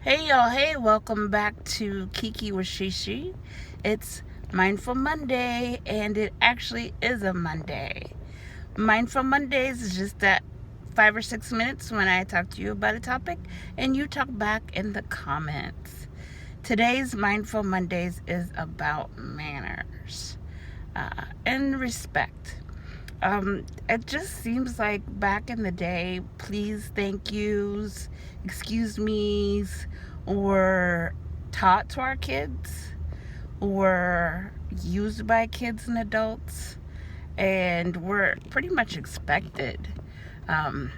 Hey y'all, hey, welcome back to Kiki with Shishi. It's Mindful Monday, and it actually is a Monday. Mindful Mondays is just that 5 or 6 minutes when I talk to you about a topic and you talk back in the comments. Today's Mindful Mondays is about manners and respect. It just seems like back in the day, please, thank yous, excuse me's were taught to our kids, were used by kids and adults, and were pretty much expected. Um,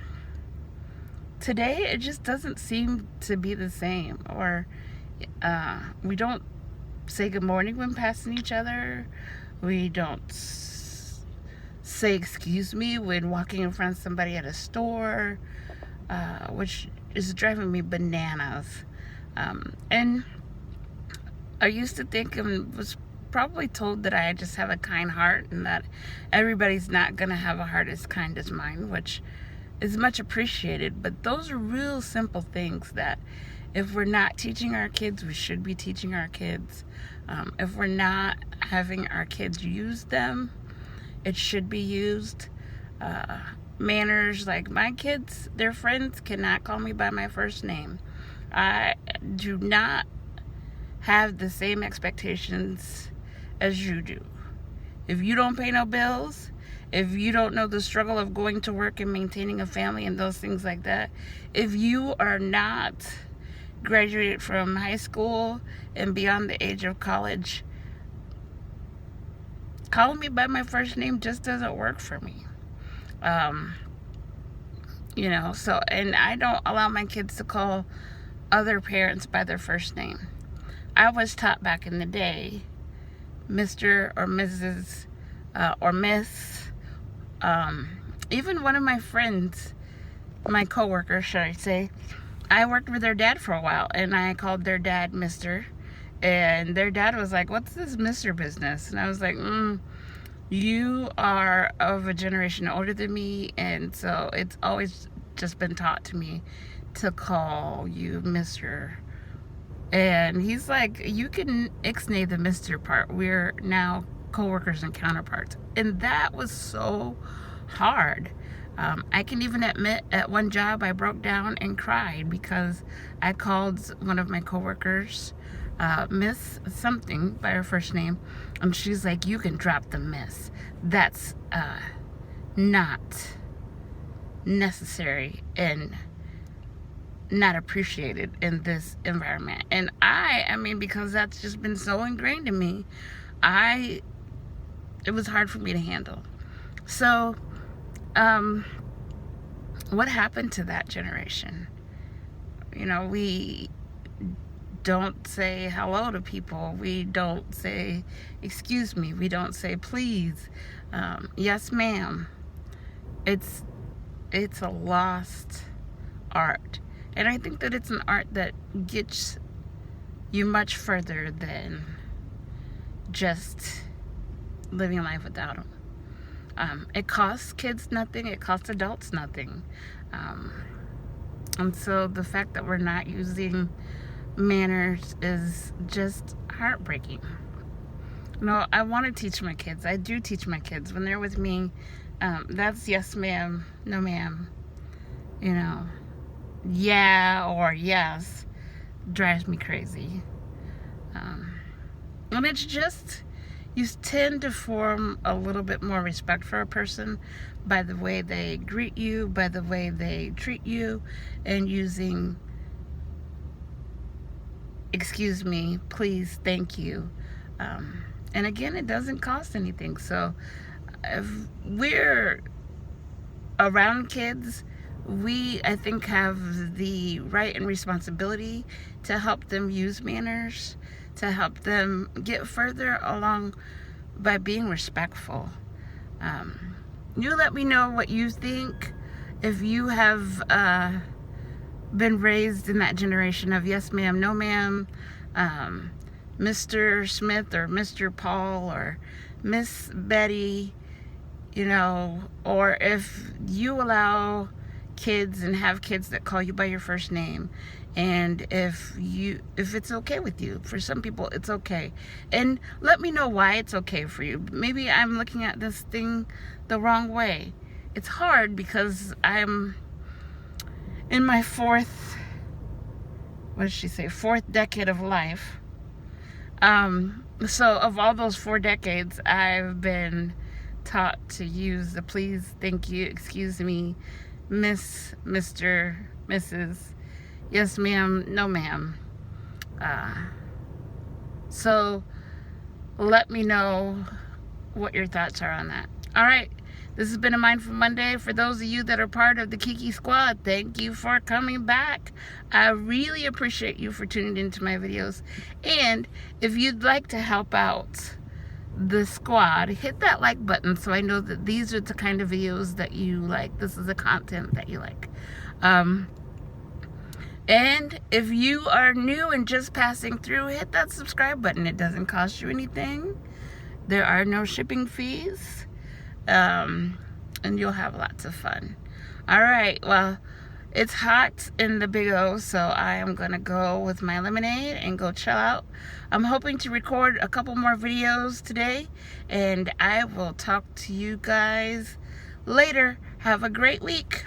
Today, it just doesn't seem to be the same, or we don't say good morning when passing each other. We don't say excuse me when walking in front of somebody at a store, which is driving me bananas. And I used to think and was probably told that I just have a kind heart and that everybody's not going to have a heart as kind as mine, which is much appreciated. But those are real simple things that if we're not teaching our kids, we should be teaching our kids. If we're not having our kids use them, it should be used. Manners, like my kids, their friends cannot call me by my first name. I do not have the same expectations as you do. If you don't pay no bills, if you don't know the struggle of going to work and maintaining a family and those things like that, if you are not graduated from high school and beyond the age of college, calling me by my first name just doesn't work for me. So, and I don't allow my kids to call other parents by their first name. I was taught back in the day, Mr. or Mrs. Or Miss. Even one of my friends, my coworkers, should I say, I worked with their dad for a while, and I called their dad Mr. And their dad was like, "What's this Mr. business?" And I was like, you are of a generation older than me, and so it's always just been taught to me to call you Mr. And he's like, "You can ixnay the Mr. part. We're now coworkers and counterparts." And that was so hard. I can even admit at one job I broke down and cried because I called one of my coworkers Miss something by her first name, and she's like, "You can drop the miss. That's not necessary and not appreciated in this environment." And I mean, because that's just been so ingrained in me, it was hard for me to handle. So, what happened to that generation? We don't say hello to people. We don't say excuse me. We don't say please. Yes, ma'am. It's a lost art. And I think that it's an art that gets you much further than just living life without them. It costs kids nothing. It costs adults nothing. And so the fact that we're not using manners is just heartbreaking. I want to teach my kids. I do teach my kids when they're with me. That's yes, ma'am, no, ma'am. Yeah or yes drives me crazy. And it's just, you tend to form a little bit more respect for a person by the way they greet you, by the way they treat you, and using excuse me, please, thank you. And again, it doesn't cost anything. So if we're around kids, we, I think, have the right and responsibility to help them use manners, to help them get further along by being respectful. You let me know what you think. If you have been raised in that generation of yes ma'am, no ma'am, Mr. Smith or Mr. Paul or Miss Betty, or if you allow kids and have kids that call you by your first name, and if it's okay with you. For some people it's okay, and let me know why it's okay for you. Maybe I'm looking at this thing the wrong way. It's hard because I'm in my fourth decade of life. So of all those 4 decades, I've been taught to use the please, thank you, excuse me, miss, Mr., Mrs., yes ma'am, no ma'am. So let me know what your thoughts are on that. All right, this has been a Mindful Monday. For those of you that are part of the Kiki Squad, thank you for coming back. I really appreciate you for tuning into my videos. And if you'd like to help out the squad, hit that like button so I know that these are the kind of videos that you like. This is the content that you like. And if you are new and just passing through, hit that subscribe button. It doesn't cost you anything. There are no shipping fees. And you'll have lots of fun. All right, well, it's hot in the Big O, so I am gonna go with my lemonade and go chill out. I'm hoping to record a couple more videos today, and I will talk to you guys later. Have a great week.